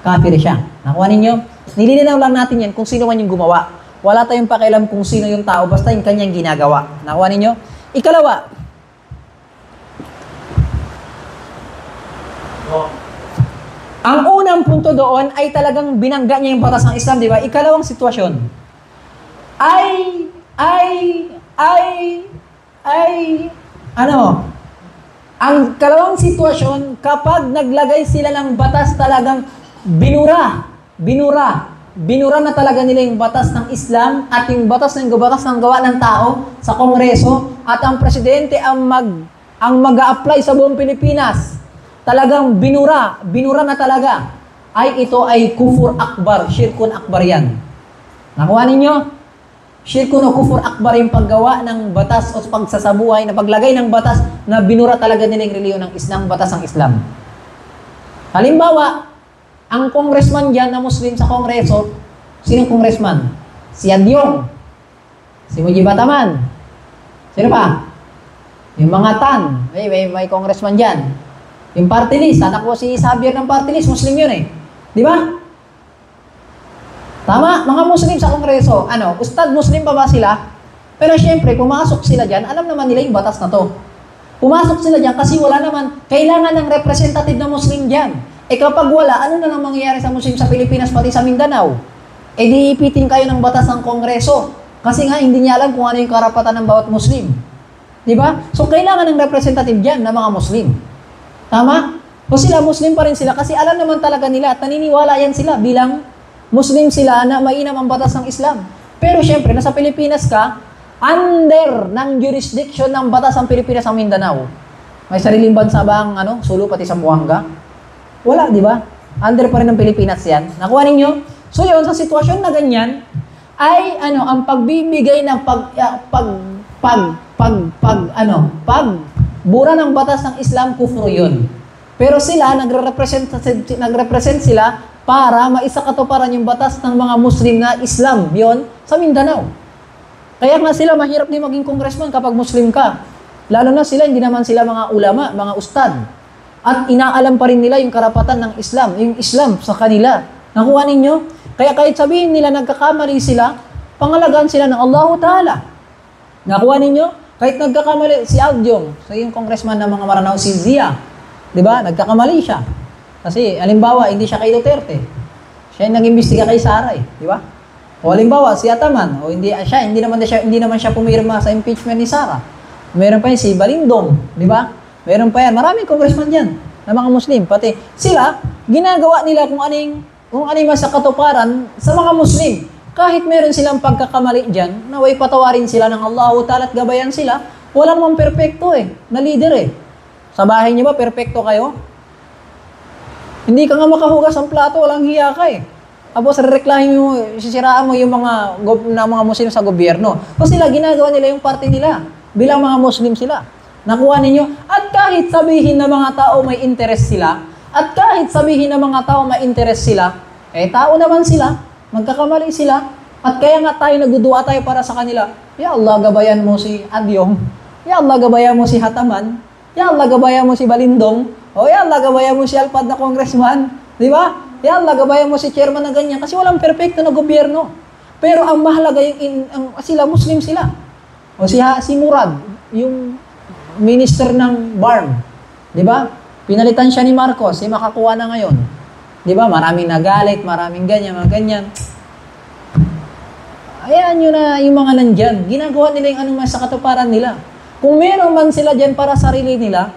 kafir siya. Nakuha ninyo? Nililinaw lang natin yan kung sino man yung gumawa. Wala tayong pakialam kung sino yung tao, basta yung kanyang ginagawa. Nakuha ninyo? Ikalawa, ang unang punto doon ay talagang binangga niya yung batas ng Islam, di ba? Ikalawang sitwasyon ang kalawang sitwasyon kapag naglagay sila ng batas talagang binura na talaga nila yung batas ng Islam at yung batas ng gawa ng tao sa Kongreso at ang presidente ang mag-a-apply sa buong Pilipinas. Talagang binura na talaga, ay ito ay kufur akbar, shirkun akbar yan. Nakuha ninyo? Shirkun o kufur akbar yung paggawa ng batas o pagsasabuhay na paglagay ng batas na binura talaga nila yung reliyon ng Islam, batas ng Islam. Halimbawa, ang congressman dyan na Muslim sa Kongreso, sinong congressman? Si Adyong, si Mujibataman, sino pa? Yung mga Tan, may congressman dyan. Yung party list, anak ko si Xavier ng party list, Muslim yun eh. Di ba? Tama? Mga Muslim sa Kongreso, ustad Muslim pa ba sila? Pero syempre, pumasok sila dyan, alam naman nila yung batas na to. Pumasok sila dyan kasi wala naman, kailangan ng representative na Muslim dyan. Kapag wala, ano na lang mangyayari sa Muslim sa Pilipinas, pati sa Mindanao? Di ipitin kayo ng batas ng Kongreso. Kasi nga, hindi niya alam kung ano yung karapatan ng bawat Muslim. Di ba? So, kailangan ng representative dyan na mga Muslim. Tama? O sila, Muslim pa rin sila kasi alam naman talaga nila at naniniwala yan sila bilang Muslim sila na mainam ang batas ng Islam. Pero syempre, nasa Pilipinas ka, under ng jurisdiction ng batas ng Pilipinas ang Mindanao. May sariling bansa ba ang Sulu pati Zamboanga? Wala, di ba? Under pa rin ng Pilipinas yan. Nakuha ninyo? So yun, sa sitwasyon na ganyan, ay ang pagbibigay ng pagbura ng batas ng Islam, kufro yun. Pero sila, nagre-represent sila para maisakatuparan yung batas ng mga Muslim na Islam, yon sa Mindanao. Kaya nga sila, mahirap din maging congressman kapag Muslim ka. Lalo na sila, hindi naman sila mga ulama, mga ustad. At inaalam pa rin nila yung karapatan ng Islam, yung Islam sa kanila. Nakuha ninyo? Kaya kahit sabihin nila nagkakamali sila, pangalagaan sila ng Allahu Ta'ala. Nakuha ninyo? Kahit nagkakamali si Aldyong, so yung congressman ng mga Maranao, si Zia, di ba? Nagkakamali siya. Kasi, halimbawa, hindi siya kay Duterte. Siya yung nag-imbestiga kay Sara, di ba? O halimbawa, si Ataman, o hindi naman siya pumirma sa impeachment ni Sara. Meron pa yun si Balindong, di ba? Meron pa yan. Maraming congressman dyan na mga Muslim. Pati sila, ginagawa nila kung aning sa katuparan sa mga Muslim. Kahit meron silang pagkakamali dyan, naway patawarin sila ng Allahu Ta'ala at gabayan sila, wala namang perfecto na leader Sa bahay niyo ba, perfecto kayo? Hindi ka nga makahugas ang plato, walang hiya ka Tapos rereklahin mo, sisiraan mo yung mga Muslim sa gobyerno. So sila, ginagawa nila yung parte nila. Bilang mga Muslim sila. Nakuha ninyo? At kahit sabihin na mga tao may interest sila, tao naman sila, magkakamali sila, at kaya nga tayo nagdudua tayo para sa kanila. Ya Allah, gabayan mo si Adyong. Ya Allah, gabayan mo si Hataman. Ya Allah, gabayan mo si Balindong. O ya Allah, gabayan mo si Alpad na congressman. Di ba? Ya Allah, gabayan mo si chairman na ganyan. Kasi walang perfecto na gobyerno. Pero ang mahalaga sila, Muslim sila. O si Murad, yung minister ng BARM. Di ba? Pinalitan siya ni Marcos, makakuha na ngayon. Di ba? Maraming nagalit, maraming ganyan, mga ganyan. Ayan nyo na yung mga nandyan. Ginagawa nila yung anong sa katuparan nila. Kung meron man sila dyan para sarili nila,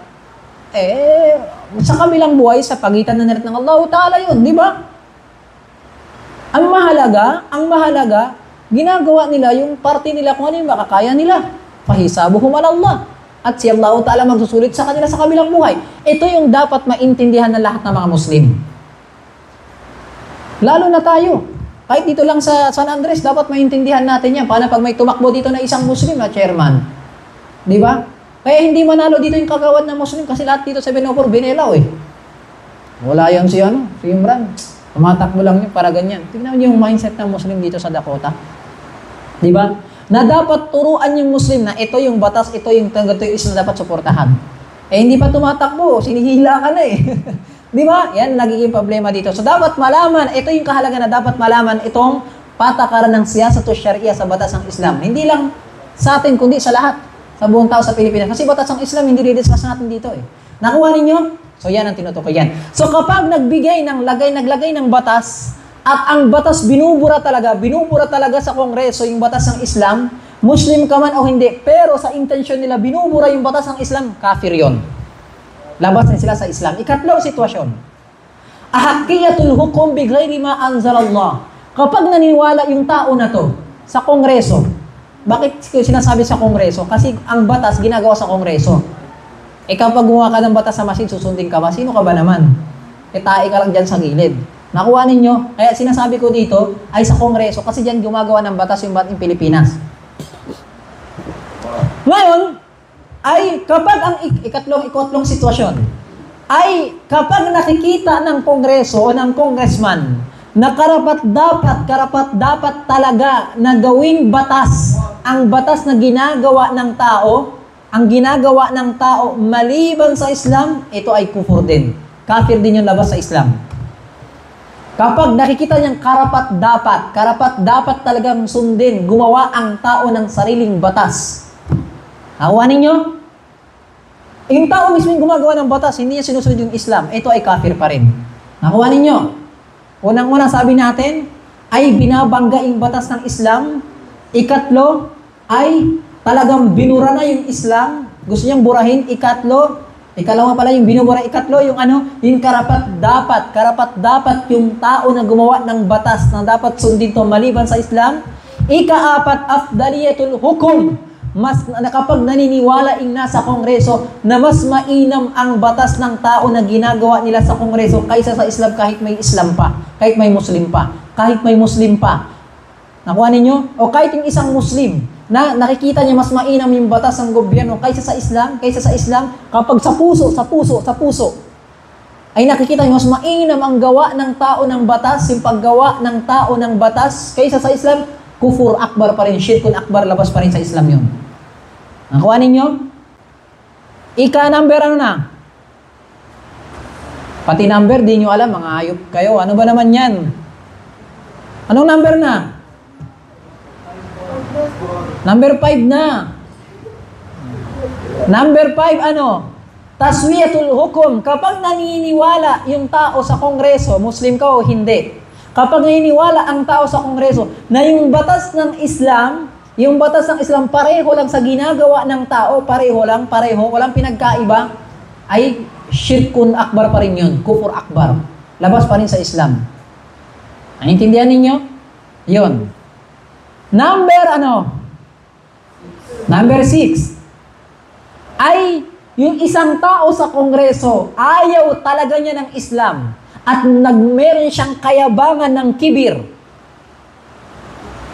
sa kabilang buhay, sa pagitan na nalit ng Allah Ta'ala yun, di ba? Ang mahalaga, ginagawa nila yung parte nila kung ano yung makakaya nila. Fahisabuhum ala Allah. At si Allah Ta'ala magsusulit sa kanila sa kabilang buhay. Ito yung dapat maintindihan ng lahat ng mga Muslim. Lalo na tayo. Kahit dito lang sa San Andres, dapat maintindihan natin yan. Paano pag may tumakbo dito na isang Muslim na chairman? Di ba? Kaya hindi manalo dito yung kagawad ng Muslim kasi lahat dito sa Benopor, binelaw Wala yan si Imran. Tumatakbo lang yun para ganyan. Tignan niyo yung mindset ng Muslim dito sa Dakota. Di ba? Na dapat turuan yung Muslim na ito yung batas, ito yung Islam na dapat suportahan. Hindi pa tumatakbo, sinihila ka na Di ba? Yan, nagiging problema dito. So, dapat malaman, ito yung kahalaga na dapat malaman itong patakaran ng siyasatu syariah sa batas ng Islam. Hindi lang sa atin, kundi sa lahat. Sa buong tao sa Pilipinas. Kasi batas ng Islam, hindi rin-discuss natin dito Nakuha ninyo? So, yan ang tinutukoy yan. So, kapag naglagay ng batas, at ang batas binubura talaga sa Kongreso yung batas ng Islam, Muslim ka man o hindi, pero sa intensyon nila, binubura yung batas ng Islam, kafir yon. Labas na sila sa Islam. Ikatlong sitwasyon. Ahakkiyatul hukum bighayri ma anzalallah. Kapag naniniwala yung tao na to sa Kongreso, bakit sinasabi sa Kongreso? Kasi ang batas ginagawa sa Kongreso. Kapag gumawa ka ng batas sa masin, susundin ka ba? Sino ka ba naman? Tae ka lang dyan sa gilid. Nakuha ninyo? Kaya sinasabi ko dito ay sa Kongreso kasi dyan gumagawa ng batas yung Pilipinas. Ngayon, ay kapag ang ikatlong sitwasyon, ay kapag nakikita ng Kongreso o ng congressman na karapat dapat talaga na gawing batas, ang batas na ginagawa ng tao, maliban sa Islam, ito ay kufur din. Kafir din yung labas sa Islam. Kapag nakikita niyang karapat dapat talagang sundin, gumawa ang tao ng sariling batas. Nakuha ninyo? Yung tao mismo yung gumagawa ng batas, hindi niya sinusunod yung Islam, ito ay kafir pa rin. Nakuha ninyo? Unang-una sabi natin, ay binabangga yung batas ng Islam. Ikatlo, ay talagang binura na yung Islam. Gusto niyang burahin. Ikatlo, Ikalawa pala yung binubura. Ikatlo, yung yung karapat-dapat yung tao na gumawa ng batas na dapat sundin to maliban sa Islam. Ikaapat, afdaliyatul hukum. Mas kapag naniniwala nasa Kongreso na mas mainam ang batas ng tao na ginagawa nila sa Kongreso kaysa sa Islam kahit may Islam pa, kahit may Muslim pa, kahit may Muslim pa. Nakuha ninyo? O kahit yung isang Muslim na nakikita niya mas mainam yung batas ng gobyerno kaysa sa Islam, kapag sa puso, ay nakikita niya mas mainam ang gawa ng tao ng batas, yung paggawa ng tao ng batas kaysa sa Islam, kufur akbar pa rin, syirkun akbar, labas pa rin sa Islam yun. Nakuha ninyo? Ika-number na? Pati number, di nyo alam, mga hayop kayo. Ano ba naman yan? Anong number na? Number 5 na. Number 5, taswiyatul hukum. Kapag naniniwala yung tao sa Kongreso, Muslim ka o hindi, kapag naniniwala ang tao sa Kongreso na yung batas ng Islam, pareho lang sa ginagawa ng tao, pareho, walang pinagkaiba, ay syirkun akbar pa rin yun, kufur akbar. Labas pa rin sa Islam. Naintindihan ninyo? Yun. Number 6, ay yung isang tao sa Kongreso, ayaw talaga niya ng Islam at meron siyang kayabangan ng kibir.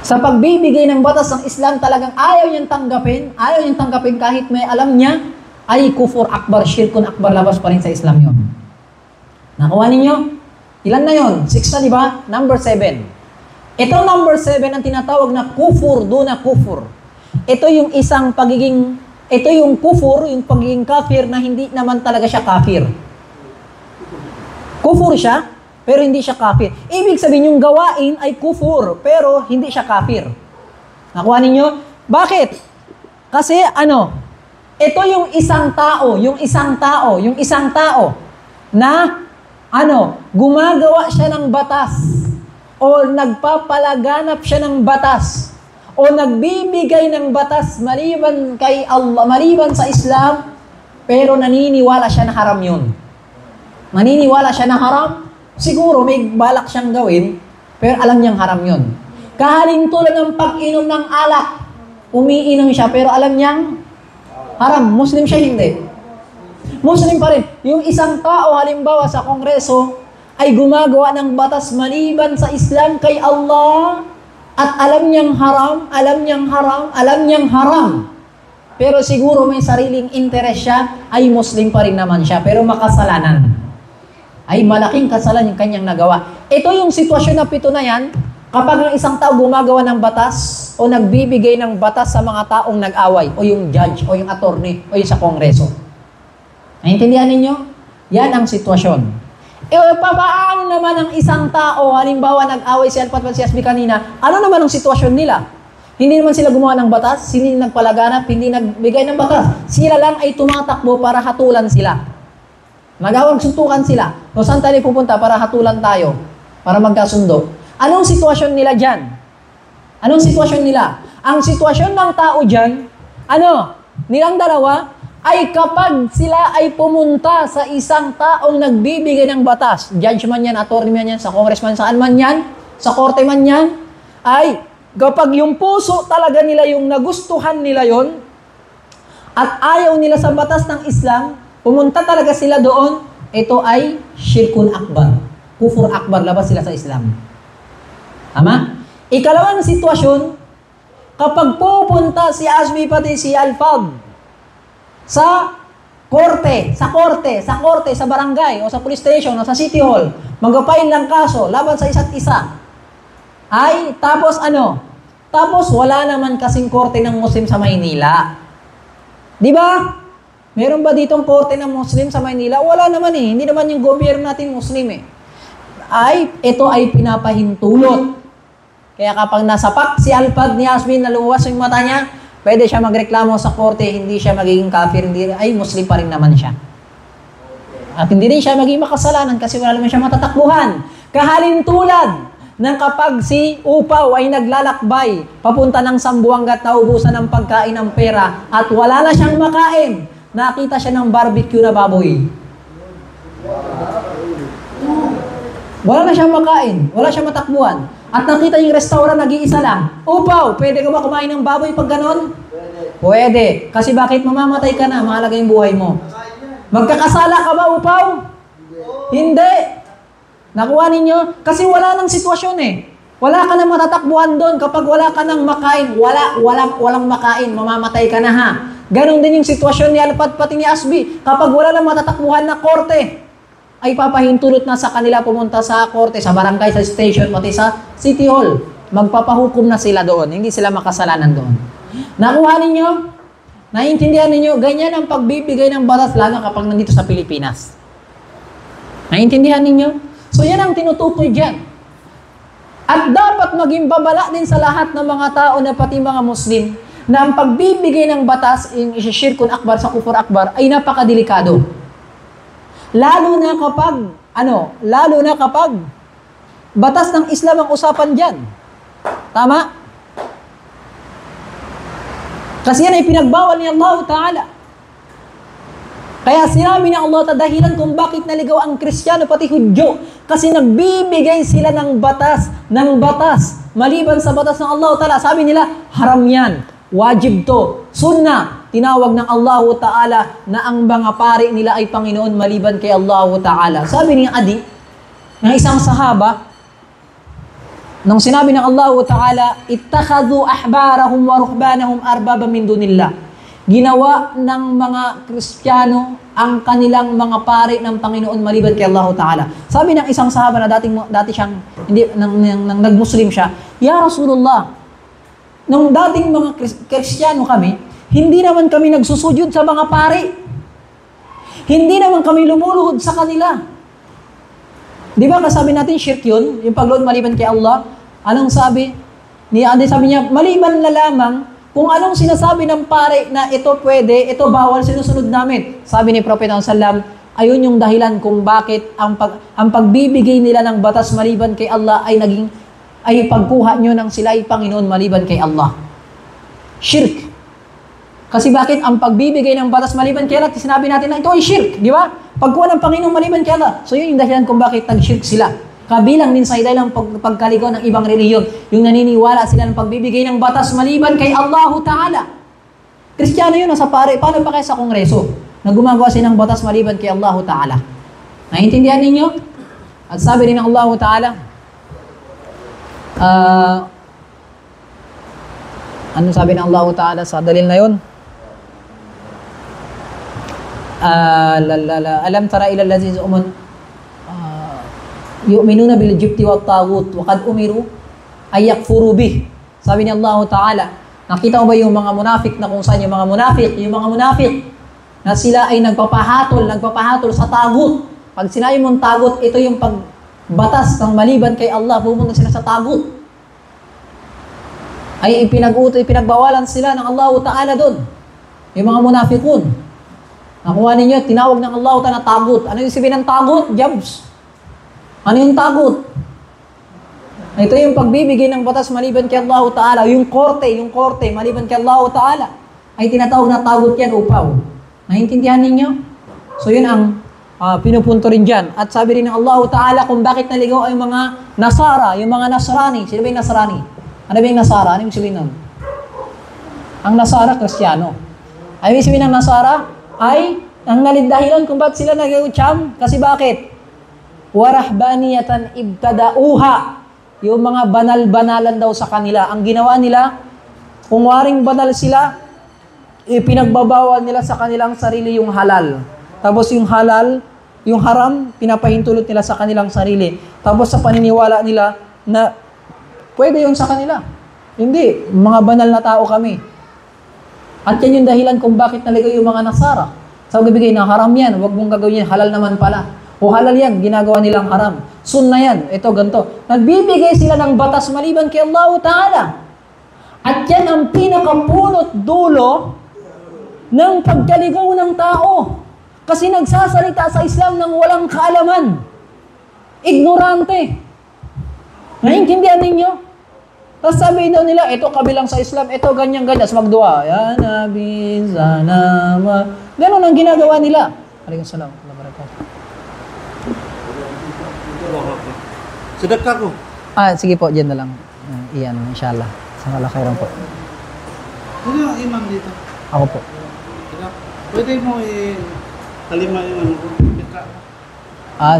Sa pagbibigay ng batas ng Islam, talagang ayaw niyang tanggapin kahit may alam niya, ay kufur akbar, syirkun akbar, labas pa rin sa Islam yun. Nakuha ninyo? Ilan na yun? 6 na, di ba? Number 7. Itong number 7 ang tinatawag na kufur duna kufur. Ito yung kufur, yung pagiging kafir na hindi naman talaga siya kafir. Kufur siya, pero hindi siya kafir. Ibig sabihin yung gawain ay kufur, pero hindi siya kafir. Nakuha ninyo? Bakit? Kasi ito yung isang tao na gumagawa siya ng batas o nagpapalaganap siya ng batas o nagbibigay ng batas maliban kay Allah, maliban sa Islam, pero naniniwala siya na haram yun. Naniniwala siya na haram, siguro may balak siyang gawin, pero alam niyang haram yun. Kahalin tulad ng pag-inom ng alak, umiinom siya, pero alam niyang haram. Muslim siya, hindi. Muslim pa rin. Yung isang tao, halimbawa sa Kongreso, ay gumagawa ng batas maliban sa Islam kay Allah at alam niyang haram. Pero siguro may sariling interest siya, ay Muslim pa rin naman siya, pero makasalanan. Ay malaking kasalanan yung kanyang nagawa. Ito yung sitwasyon na 7 na yan, kapag ang isang tao gumagawa ng batas o nagbibigay ng batas sa mga taong nag-away o yung judge o yung attorney o yung sa Kongreso. Naintindihan ninyo? Yan ang sitwasyon. Paano naman ang isang tao, halimbawa nag-away si Alpat at si Asbi kanina, ano naman ang sitwasyon nila? Hindi naman sila gumawa ng batas, hindi nagpalaganap, hindi nagbigay ng batas. Sila lang ay tumatakbo para hatulan sila. Magawag suntukan sila. So saan tayo pupunta para hatulan tayo? Para magkasundo. Anong sitwasyon nila dyan? Anong sitwasyon nila? Ang sitwasyon ng tao dyan, nilang dalawa, ay kapag sila ay pumunta sa isang taong nagbibigay ng batas, judge man yan, attorney man yan, sa congressman, saan man yan, sa korte man yan, ay kapag yung puso talaga nila yung nagustuhan nila yon at ayaw nila sa batas ng Islam, pumunta talaga sila doon, ito ay syirkun akbar, kufur akbar, labas sila sa Islam. Tama? Ikalawang sitwasyon, kapag pupunta si Asbi pati si Alfab sa korte, sa barangay, o sa police station, o sa city hall, mag-file ng kaso laban sa isa't isa. Ay, tapos Tapos wala naman kasing korte ng Muslim sa Maynila. Di ba? Meron ba ditong korte ng Muslim sa Maynila? Wala naman eh. Hindi naman yung gobyerno natin Muslim eh. Ito ay pinapahintulot. Kaya kapag nasapak si Alpad ni Asmin na lumuwas yung mata niya, pwede siya magreklamo sa korte, hindi siya magiging kafir, ay Muslim pa rin naman siya. At hindi rin siya magiging makasalanan kasi wala naman siya matatakbuhan. Kahalintulad ng kapag si Upaw ay naglalakbay papunta ng Sambuanga at naubusan ng pagkain ng pera at wala na siyang makain. nakita siya ng barbecue na baboy. Wala na siyang makain, wala siyang matakbuhan. At nakita yung restaurant, nag-iisa lang. Upaw, pwede ka ba kumain ng baboy pag ganon? Pwede. Kasi bakit mamamatay ka na, mahalaga yung buhay mo. Magkakasala ka ba, upaw? Hindi. Nakuha ninyo? Kasi wala nang sitwasyon eh. Wala ka nang matatakbuhan doon. Kapag wala ka nang makain, walang makain, mamamatay ka na ha. Ganon din yung sitwasyon ni Alpat pati ni Asbi. Kapag wala nang matatakbuhan na korte, ay papahintulot na sa kanila pumunta sa korte, sa barangay, sa station, pati sa City Hall. Magpapahukom na sila doon. Hindi sila makasalanan doon. Nakuha ninyo? Naiintindihan ninyo? Ganyan ang pagbibigay ng batas lalo kapag nandito sa Pilipinas. Naiintindihan ninyo? So yan ang tinutukoy dyan. At dapat maging babala din sa lahat ng mga tao na pati mga Muslim na ang pagbibigay ng batas, yung isishirkun akbar sa kufur akbar, ay napakadelikado. Lalo na kapag batas ng Islam ang usapan dyan. Tama? Kasi yan ay pinagbawal ni Allah Ta'ala. Kaya sinabi ni Allah dahilan kung bakit naligaw ang Kristiyano pati Hudyo. Kasi nagbibigay sila ng batas, maliban sa batas ng Allah Ta'ala. Sabi nila, haram yan, wajib to, sunnah. Tinawag ng Allah Ta'ala na ang mga pari nila ay Panginoon maliban kay Allah Ta'ala. Sabi ni Adi, ng isang sahaba, nung sinabi ng Allah Ta'ala, ittakhadhu ahbarahum wa ruhbanahum arbaba min dunillah. Ginawa ng mga Kristiyano ang kanilang mga pari ng Panginoon maliban kay Allah Ta'ala. Sabi ng isang sahaba na dati siyang nang nag-Muslim siya, Ya Rasulullah, nung dating mga Kristiyano kami, hindi naman kami nagsusujud sa mga pari. Hindi naman kami lumuluhod sa kanila. Di ba kasabi natin, shirk yun? Yung pagluhod maliban kay Allah. Anong sabi? Sabi niya, maliban na lamang kung anong sinasabi ng pari na ito pwede, ito bawal, sinusunod namin. Sabi ni Prophet ﷺ, ayun yung dahilan kung bakit ang pagbibigay nila ng batas maliban kay Allah ay pagkuha nyo ng sila ay Panginoon maliban kay Allah. Shirk. Kasi bakit ang pagbibigay ng batas maliban kay Allah, sinabi natin na ito ay shirk, di ba? Pagkuha ng Panginoon maliban kay Allah. So yun yung dahilan kung bakit nag-shirk sila. Kabilang din sa dahilan ng pagkaligaw ng ibang reliyon, yung naniniwala sila ng pagbibigay ng batas maliban kay Allah Ta'ala. Kristiyano yun, nasa pare, paano pa kayo sa kongreso na gumagawa sila ng batas maliban kay Allah Ta'ala? Naiintindihan ninyo? At sabi rin ng Allah Ta'ala, anong sabi ng Allah Ta'ala sa dalil na yun? Alam tara ila allazi zu'mun yu'minuna bil jibti wat taghut wa qad umiru ay yakfuru bih. Sabi ni Allah Ta'ala, nakita mo ba yung mga munafik na kung saan yung mga munafik na sila ay nagpapahatol sa taghut. Pag sinabi mong taghut, ito yung pagbatas ng maliban kay Allah, pumunta sila sa taghut. Ay pinagbawalan sila ng Allah Ta'ala doon. Yung mga munafikun. Nakuha ninyo, tinawag ng Allah Ta'ala na tagut. Ano yung sabihin ng tagut? Jabs. Ano yung tagut? Ito yung pagbibigay ng batas maliban kay Allah Ta'ala. Yung korte maliban kay Allah Ta'ala. Ay tinatawag na tagut yan, upaw. Naiintindihan ninyo? So yun ang pinupunto rin dyan. At sabi rin ng Allah Ta'ala kung bakit naligaw ay mga Nasara, yung mga Nasrani. Sino ba yung Nasrani? Ano ba yung Nasara? Ano yung sabihin nun? Ang Nasara, Kristiyano. Ay, yung sabihin ng Nasara ay ang dahilan kung bakit sila nag-ucham. Kasi bakit? Warahbaniyatan ibtadauha. Yung mga banal-banalan daw sa kanila. Ang ginawa nila, kung waring banal sila, ipinagbabawal nila sa kanilang sarili yung halal. Tapos yung halal, yung haram, pinapahintulot nila sa kanilang sarili. Tapos sa paniniwala nila na pwede yun sa kanila. Hindi. Mga banal na tao kami. At yan yung dahilan kung bakit naligaw yung mga Nasara. Sabi bigay na haram yan, huwag mong gagawin yan, halal naman pala. O halal yan, ginagawa nilang haram. Sunna yan, ito ganito. Nagbibigay sila ng batas maliban kay Allah Ta'ala. At yan ang pinakapunot dulo ng pagkaligaw ng tao. Kasi nagsasalita sa Islam ng walang kaalaman. Ignorante. Naiintindihan ninyo? Tapos sabihin daw nila, ito kabilang sa Islam, ito ganyan-ganyan. Tapos magdua, Ya Nabi, sana Ganun ang ginagawa nila. Alaikum salam. Sedek ko. Sige po, dyan na lang. Iyan, inshallah. Sa kalakairan po. Sino ang imam dito? Ako po. Pwede mo kalima yung ano ko.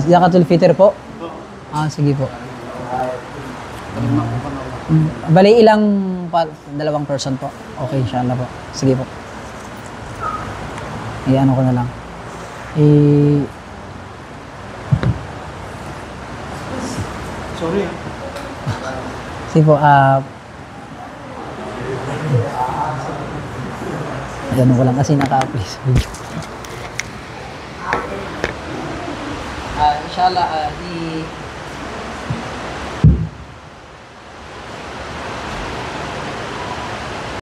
Zakatul Fitr po? Sige po. Kalima ko pa na. Bali, ilang dalawang person po? Okay, inshallah po. Sige po. Iyan ko na lang. Sorry. Sige po, Ayan ko lang kasi naka-apply sa video. Inshallah,